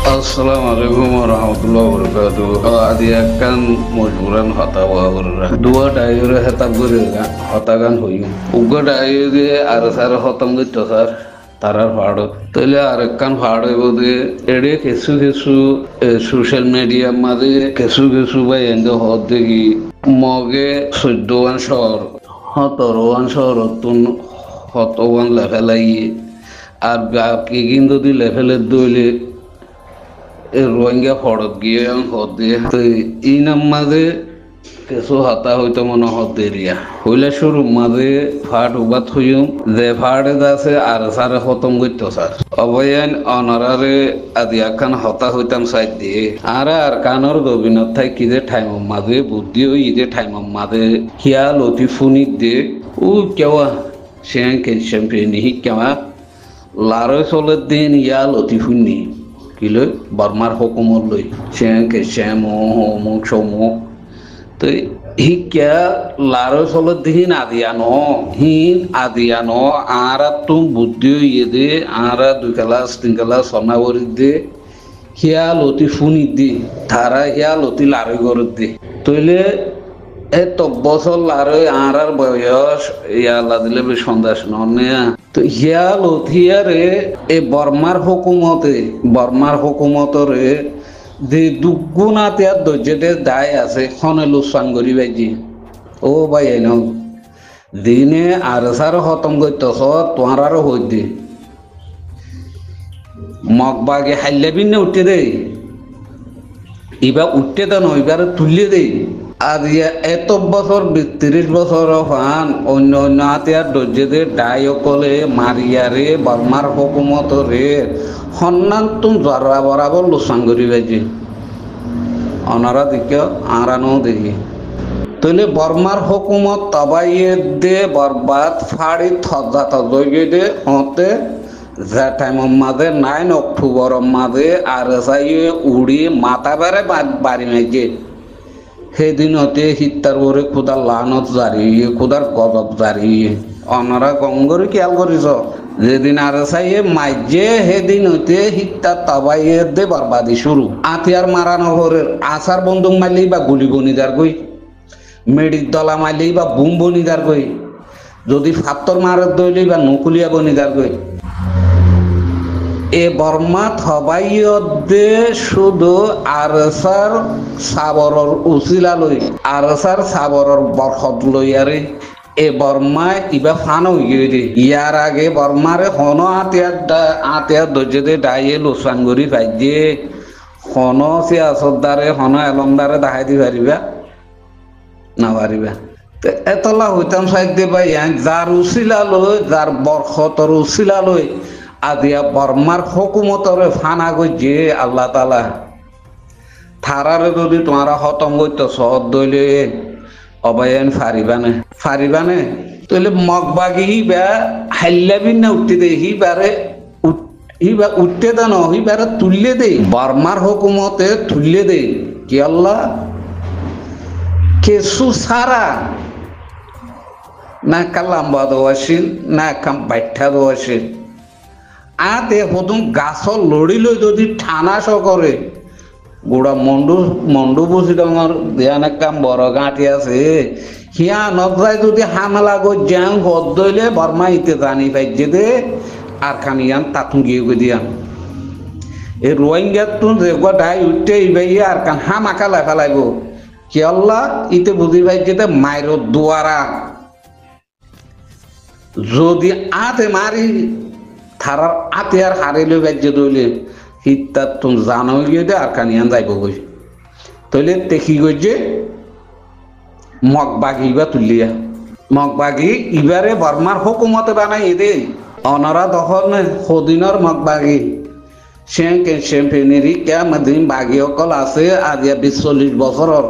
Assalamualaikum warahmatullahi wabarakatuh. Adi akan mujburan hata wahurra. Dua daerah hata gurega hata kan hoyu. Uga daerah arasar hatam gitu sar. Tarar fado. Tele arekan fado bode. Ede kesu social media made kesu bay endo hote ki moge suddoan shor. Hatoran shor tun hatoan levelai. আর কি কিন্তু দি লেভেলে দইলে রোহিঙ্গা ফড়ত গিয়ে হতে তো এই নাম মাঝে কিছু হাতা হইতো মনে হতে এরিয়া হইলে শুরু মাঝে ফাট উবাত হইম যে ফাটে আছে আর সারে খতম করতো স্যার অবয়ান অনারারে আদি আখান হতা হইতাম সাইড দিয়ে আর কানর দবিনত থাই কি যে ঠাইম মাঝে বুদ্ধি হই যে ঠাইম মাঝে হিয়া লতি ফুনিক দিয়ে ও কেওয়া সে চ্যাম্পিয়ন হি কেওয়া লারই চলে দিন ইয়া লতি ফুনি কিলো বর্মার হুকুমত লই চেংকে চেমো হোমো চমো তো হিক্যা লারই চলে দিন আদিয়ানো আর তুম বুদ্ধি ইয়ে দে আর দুই ক্লাস তিন ক্লাস সনাবরি দে হিয়া লতি ফুনি দে ধারা হিয়া লতি লারই করে দে তইলে এত বছর লারই আর বয়স ইয়াল্লা দিলে বেশ সন্দেশ ননে তো হিয়া লথিয়ারে এ বর্মার হুকুমতরে যে দুগুণাতে আর দর্জেতে দায় আছে খনে লুসান করি বাইজি ও ভাই এন দিনে আর সার খতম করতেছ তোমার আরো হই দে মগবাগে হাইলে বিনে উঠতে দে এবার উঠতে দেন এবার তুললে দে আর এত বছর 30 বছর ফান অন্য হাতিয়ার দর্জেদে ডাইকলে মারিয়ারে বর্মার হুকুমতরে সন্মান তুম জরা বরাবর লোসান করি বাইজি অনারা দিকে আরানো দেখি তইলে বর্মার হুকুমত তবাইয়ে দে বরবাদ ফাড়ি থজা তজগে দে হতে যে টাইমের মাঝে 9 অক্টোবরের মাঝে আর সাইয়ে উড়ি মাথা বেড়ে বাড়ি মাইছে সেদিনতে হিতার ওরে খুদার লানত জারি খুদার গজব জারি অনারা গঙ্গরে খেয়াল করিস যেদিন আর চাইয়ে মাইজে সেদিন হইতে হিতার তাবাইয়ে দে বরবাদি শুরু আতিয়ার মারানো ঘরের আচার বন্দুক মারলেই বা গুলি বনিদার কই মেডির দলা মারলেই বা বুম বনিদার কই যদি ফাত্তর মারের দইলেই বা নকুলিয়া বনিদার কই এ বর্মা থবাইয়দে শুধু আরসার সাবরর উচিলা লই আরসার সাবরর বরখত লইয়ারে এ বর্মা ইবা ফান হই গিয়ে ইয়ার আগে বর্মারে হন আতিয়ার দর্জেদে ডাইয়ে লোসান করি পাইছে হন সিয়াসতদারে হন এলমদারে দেখাই দি পারিবা না পারিবা এতলা হইতাম সাইডে পাই যার উচিলা লই যার বরখতর উচিলা লই আদিয়া বর্মার হুকুমতরে ফানা গইছে আল্লাহ তাআলা থারারে যদি তোমারা খতম করতে সহদ দইলে অবয়ান ফারিবানে তইলে মগবাগি হিবা হাইলাবিন না উঠতে দে হিবা উঠতে দেন হিবারে তুললে দে বর্মার হুকুমতে তুললে দে কি আল্লাহ কেসু সারা না কালাম্বা দোয়াশিল না কাম বাইঠা দোয়াশিল আতে হতুম গাছ লড়িল যদি ঠানাস করে গোড়া মন্ডু বুঝি তোমার ধ্যান কাম বড় গাঁটি আছে হিয়া নজায় যদি হামলা গো জ্যাং হদ দইলে বর্মা ইতে জানি পাইছে দে আর খানিয়ান তাতুন গিয়ে গো দিয়ান এ রোহিঙ্গা তুন যেগুলো ডাই উঠতে ইবাই আর কান হামাকা ফেলাইব কি আল্লাহ ইতে বুঝি পাইছে দে মায়ের দুয়ারা যদি আতে মারি থারার আতে আর হারিলে বাজ্য দইলে হিতার তুমি জানো গিয়ে দে আর কানিয়ান যাইব গই তইলে দেখি গই যে মগবাগি ইবা তুলিয়া মগবাগি ইবারে বর্মার হুকুমতে বানাই দে অনারা দখল নে সদিনৰ মগবাগি চ্যাম্পিয়নেরি কেমদিন বাগি অকল আছে আজিয়া 20-40 বছরের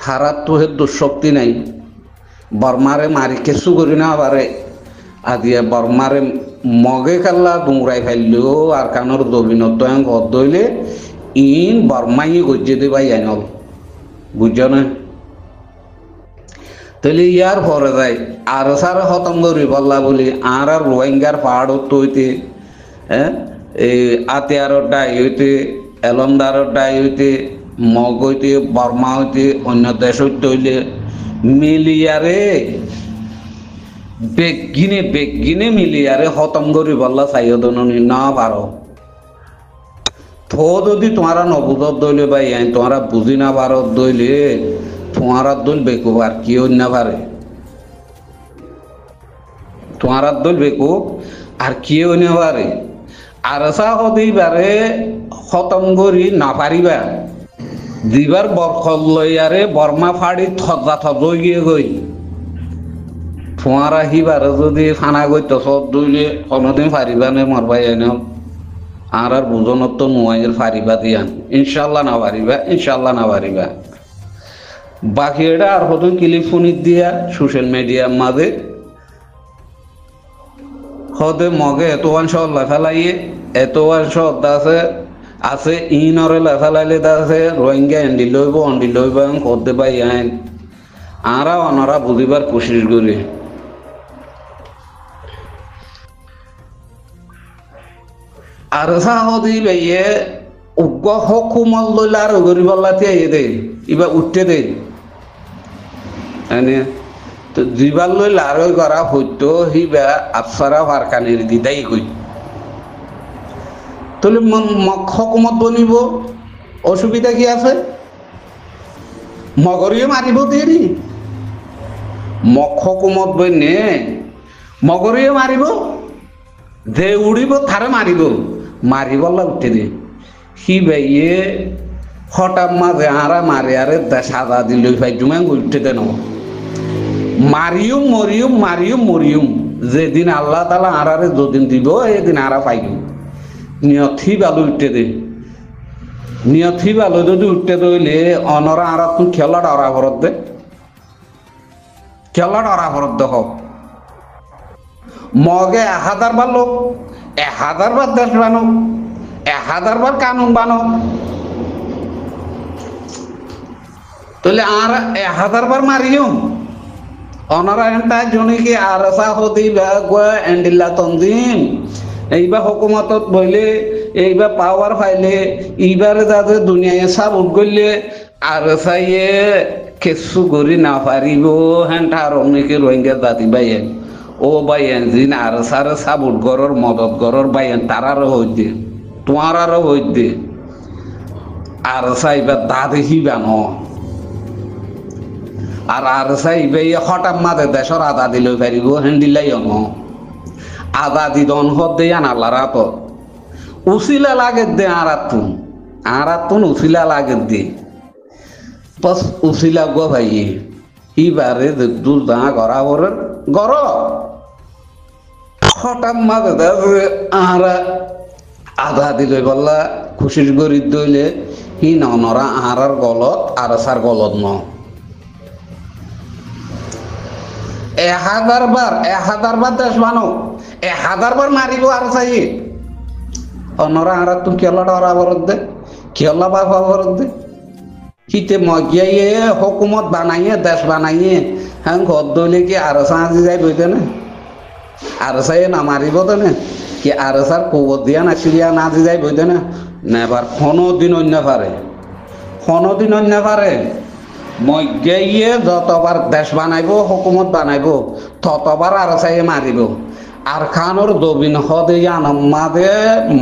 থারার তো হে দুঃশক্তি নাই বর্মারে মারি কেসু করি না পারে আদিয়া বর্মারে মগে কাল্লা দুমরাই ফেললেও আর কানোর দবিনত ঘর দইলে ইন বর্মাই গজ্জে দে ভাই আইনল বুঝছ না তাহলে ইয়ার পরে যায় আর সার খতম করি বললা বলি আর রোহিঙ্গার পাহাড় হইতে এই আতিয়ারটা হইতে এলমদারের দায় হইতে মগ হইতে বর্মা হইতে অন্য দেশ হইতে হইলে মিলিয়ারে বেগিনে মিলিয়ারে খতম করি বললা চাইদনি না পারো থো যদি তোমারা নবুজত দইলে ভাই তোমারা বুঝি না পারত দইলে তোমারা দল বেকু আর কি না পারে তোমারা দল বেকু আর কি না পারে আর হদিবারে খতম করি না পারিবা দিবার বরখল লইয়ারে বর্মা ফাড়ি থজা থজ গিয়ে গই তোমারা হিবারে যদি ফানা গইত সব দইলে কোনোদিন পারিবা নে মরবাই এনে আর বুঝনত তো নোয়াইয়ের পারিবা দিয়ান ইনশাল্লাহ না পারিবা বাকি এটা আর হতো ক্লিফোনিক দিয়া সোশ্যাল মিডিয়ার মাঝে হদে মগে এত অংশ লেফালাইয়ে এত অংশ আছে ইনরে লেফালাইলে আছে রোহিঙ্গা এন্ডি লইব হদে পাই আইন আরা অনারা বুঝিবার কোশিশ করি আর হদি ভাইয়ে উগ্র হকুমল লইলে আর গরিবাল্লাতে আইয়ে দে ইবা উঠতে দে তো জিবাল লই লারই করা হইতো হিবা আফসারা ফারকানির দিদাই কই তাহলে হকুমত বনিব অসুবিধা কি আছে মগরিয়ে মারিব দেরি হকুমত বইনে মগরিয়ে মারিব যে উড়িব তারে মারিবল্লা উঠে দে হি ভাইয়ে হঠাৎ মাঝে আরা মারে আরে সাদা দিল ভাই জুমাং উঠে দেন মারিয়ম যেদিন আল্লাহ তালা আরারে যদিন দিব এদিন আরা পাইব নিয়থি বালু উঠতে দে নিয়থি বালু যদি উঠতে দইলে অনরা আরা তুমি খেলা ডরা ভরত দে হোক মগে 1000 বার লোক 1000 বার দেশ বানো 1000 বার কানুন বানো তাহলে আর 1000 বার মারিও অনারা এন্টা জনিকে আর হদি এন্ডিল্লা তনজিম এইবার হকুমতত বইলে এইবার পাওয়ার পাইলে এইবারে যাতে দুনিয়ায় সাব উঠ গইলে আর চাইয়ে কেসু করি না পারিব হেনটা আর অনেকে রোহিঙ্গা জাতি বাইয়েন ও বাইয়েন জিন আর সারে সাবুট গরর মদত গরর বাইয়েন তারারও হইতে তোমারারও হইতে আর চাইবা দাদি হিবানো আর চাইবে হঠাৎ মাঝে দেশর আদা দিলে পারিব হেন্দিলাই অন আদা দিদন হত দে আনালারা তো উচিলা লাগে দে আরাতুন উচিলা লাগে দে বস উচিলা গো ভাই ইবারে দূর দাঁড়া করা গর হঠাৎ মাঝে আরা আদা দিলে বললা খুশির গরি দইলে হি নরা আরার গলত আর সার গলত ন 1000 বার দেশ বানো 1000 বার মারিব আর চাই অনরা আর তুমি কেলা ডরা বরদ দে কেলা বাবা বরদ দে কিতে মগিয়ে হুকুমত বানাইয়ে দেশ বানাইয়ে হ্যাঁ ঘর দইলে কি আর সাজি যাই বইতে না আর চাই না মারিব তো না কি আর সার কবর দিয়া না সিরিয়া না যাই বইতে না নেবার কোনোদিন অন্য পারে মগিয়ে যতবার দেশ বানাইব হুকুমত বানাইব ততবার আর চাই মারিব আর খানোর দবিন হদে জানম মাঝে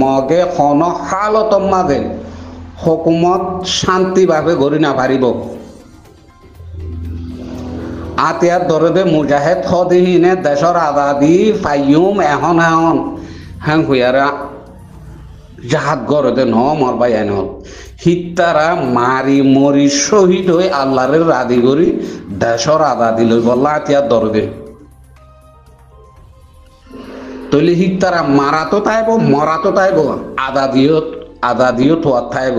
মগে খন হালতম মাঝে হুকুমত শান্তিভাবে গড়ি না পারিব আতিয়ার দরদে মুজাহেদ হদিনে দেশর আজাদি পাইম এখন হ্যাঁ হইয়ারা জাহাজ গরদে ন মরবাই আইন হিতারা মারি মরি শহীদ হয়ে আল্লাহরে রাদি করি দেশর আজাদি লই বললা আতিয়ার দরদে তৈলে হিতারা মারা তো তাইব মরা তো তাইব আজাদিও তোয়ার থাইব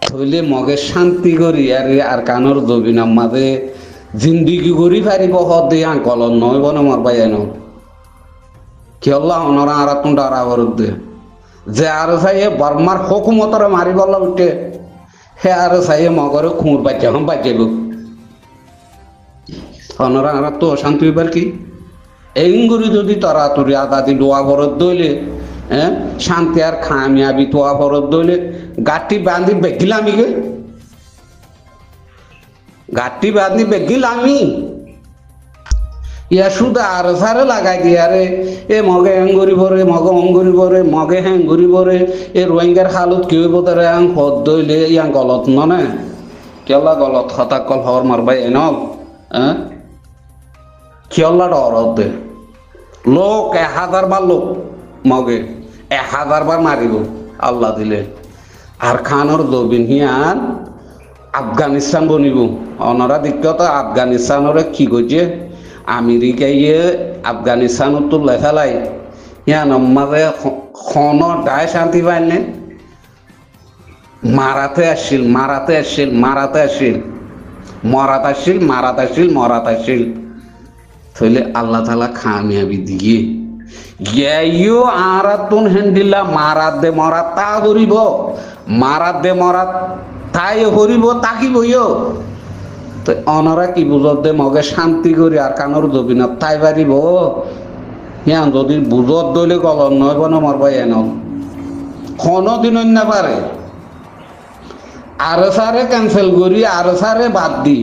থইলে মগে শান্তি করি আর কানোর জবিনার মাঝে জিন্দিগি করি পারিব হদে আঙ্কলন নয় বনে মরবাই আইন কি আল্লাহ অনরা আর তুমি ডরা করুক দে যে আর চাইয়ে বর্মার হুকুমতরে মারি বললা উঠে হে আর চাইয়ে মগরে খুঁড় বাচ্চাব অনরা আর তো অশান্তি হইবার কি এইগুলি যদি তরাতুরি আদা দি লোয়া ঘরত দইলে হ্যাঁ শান্তি আর খামিয়াবি তোয়া পরত দইলে গাঠি বাঁধি বেগিলামি গে গাঠি বাঁধি বেগিলামি ইয়া শুধু আর সারে লাগাই দিয়ে রে এ মগে হ্যাং করিব রে মগে অং করিব রে মগে হ্যাং করিব রে এ রোহিঙ্গার হালত কি হইব তারে আং হদ দইলে ইয়াং গলত ননে কেলা গলত হতা কল হর মারবাই এনক হ্যাঁ কেলা ডরত দে লোক 1000 বার লোক মগে 1000 বার মারিব আল্লাহ দিলে আর খানোর দবিন হিয়ান আফগানিস্তান বনিব অনরা দিক্কত আফগানিস্তানরে কি করছে আমেরিকাইয়ে আফগানিস্তানত তো লেখালাই হিয়ান মাঝে খন দায় শান্তি পাইলে মারাতে আসছিল মারাতে আসছিল মারাতে আসছিল মরাত আসছিল মারাত আসছিল মরাত আসছিল তাহলে আল্লাহ তাআলা খামিয়াবি দিয়ে গেইও আরাতুন হেন্দিল্লা মারাত দে মরাত তা করিব মারাত দে মরাত তাই হরিব তাকি বইও তো অনরা কি বুঝত দে মগে শান্তি করি আর কানোর জবিনত তাই পারিব হিয়ান যদি বুঝত দইলে গলন নয় বন মরবাই এন কোনদিন না পারে আর সারে ক্যান্সেল করি আর সারে বাদ দি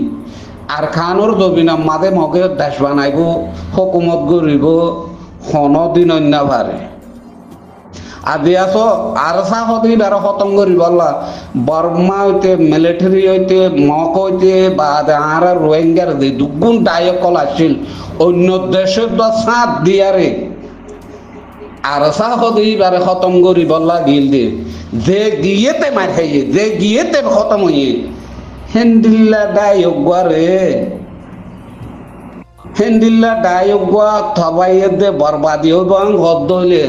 আর খানোর জবিনত মাঝে মগে দেশ বানাইব হুকুমত করিব কোনদিন না পারে আদি আছো আর সাহদি বেড়া খতম করি বললা বর্মা হইতে মিলিটারি হইতে মক হইতে বা আর রোহিঙ্গার যে দুগুণ দায়কল আসছিল অন্য দেশের তো সাথ দিয়ারে আর সাহদি বেড়া খতম করি বললা গিল দে যে গিয়েতে মার খাইয়ে যে গিয়েতে খতম হইয়ে হেন্দিল্লা দায়ক রে হেন্দিল্লা দায়ক থবাইয়ে দে বরবাদি হইব গদ্দ হইলে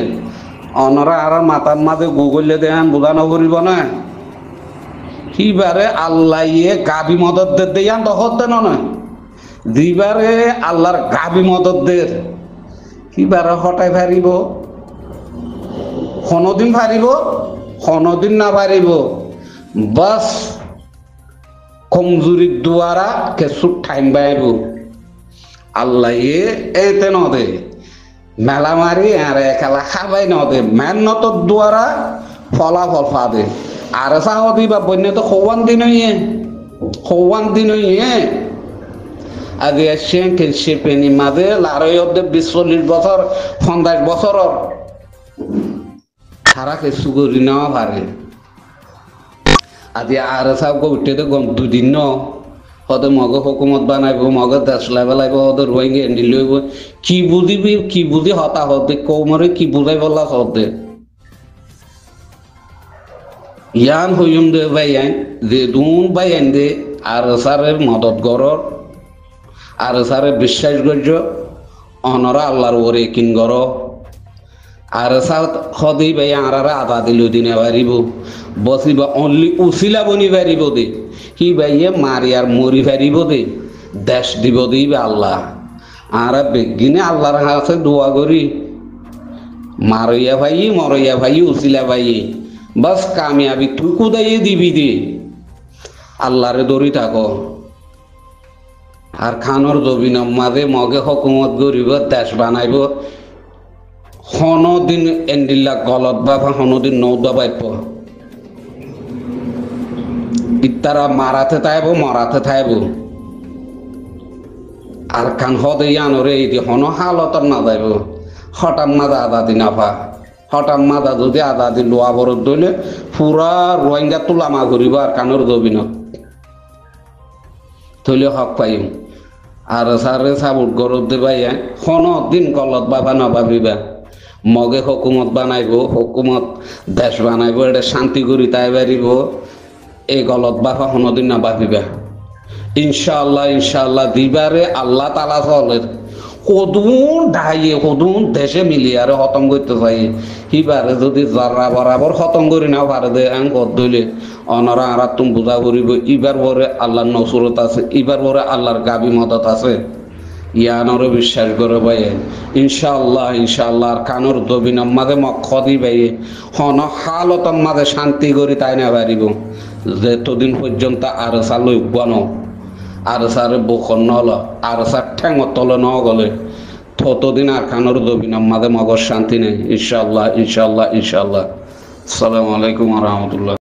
অনরা আর মাতার মাঝে গুগলে দেন বোঝানো করিব না কিবারে আল্লাহ ইয়ে গাবি মদত দে দেয়ান দখত দেন না দিবারে আল্লাহর গাবি মদত দে কিবারে হটাই পারিব কোনদিন পারিব কোনদিন না পারিব বাস কমজুরির দুয়ারা কিছু টাইম পাইব আল্লাহ ইয়ে এতে নদে মেলা মারি আর খেলা খাবাই নদে মেহনতর দ্বারা ফলাফল পাবে আর সাহদি বা বন্য তো খৌয়ান দিন হইয়ে আগে এসে খেলছে পেনি মাঝে লারই অর্ধে 20-40 বছর 50 বছরের সারা কিছু করি নেওয়া পারে আজি আর সাহ উঠে তো গম 2 দিন হতে মগে হুকুমত বানাইব মগে দেশ লাইব হতে রোহিঙ্গা এন্ডিল হইব কি বুঝিবি কি বুঝি হতা হতে কৌমরে কি বুঝাই বললা হতে ইয়ান হইম দে ভাই যে দুন ভাই দে আর সারে মদত গরর আর সারে বিশ্বাস গর্য অনরা আল্লাহর ওরে কিন গর আর সাত হদি ভাই আরারা আদা দিল দিনে পারিব বসিবা অনলি উসিলা বনি পারিব দে কি ভাইয়ে মারি আর মরি পারিব দে দেশ দিব দিবে আল্লাহ আর বেগিনে আল্লাহর কাছে দোয়া করি মারইয়া ভাই মরইয়া ভাই উসিলা ভাই বাস কামিয়াবি তুই কুদাইয়ে দিবি দে আল্লাহরে দৌড়ি থাকো আর খানোর জবিন মাঝে মগে হুকুমত করিব দেশ বানাইব হনদিন এন্ডিল্লা গলত বাবা হনদিন নৌদা বাইপ ইতারা মারাতে থাইব মরাতে থাইব আর খান হদে ইয়ানরে এই হন হালতর না যাইব হঠাৎ মাদা আদা দিন আফা হঠাৎ মাদা যদি আদা দিন লোয়া বরত দইলে পুরা রোহিঙ্গা তুলামা ঘুরিব আর কানোর জবিনত থইলে হক পাইম আর সারে সাবুট গরত দেবাই হনদিন গলত বাবা না ভাবিবা মগে হুকুমত বানাইব হুকুমত দেশ বানাইব এটা শান্তি করি তাই পারিব এই গলত বাবা হনদিন না ভাবিবা ইনশাআল্লাহ ইনশাআল্লাহ দিবারে আল্লাহ তাআলা চলে কদুন ঢাইয়ে কদুন দেশে মিলিয়ারে খতম করতে চাই হিবারে যদি যারা বরাবর খতম করি না পারে দে আং কত দইলে অনরা আর তুমি বুঝা করিব ইবার পরে আল্লাহর নসরত আছে ইবার পরে আল্লাহর গাবি মদত আছে ইয়ানরে বিশ্বাস করে ভাই ইনশাআল্লাহ ইনশাআল্লাহ আর কানোর দবিনম মাঝে মক্ষদি ভাই হন হালতম মাঝে শান্তি করি তাই না পারিব যেতদিন পর্যন্ত আর চালু উঠবানো আর সারে বখন নহল আর সার ঠেঙর তলে ন গলে ততদিন আর খানোর দবিন আমাদের মগজ শান্তি নেই। ইনশাআল্লাহ ইনশাআল্লাহ ইনশাআল্লাহ। আসসালামু আলাইকুম ওয়া রাহমাতুল্লাহ।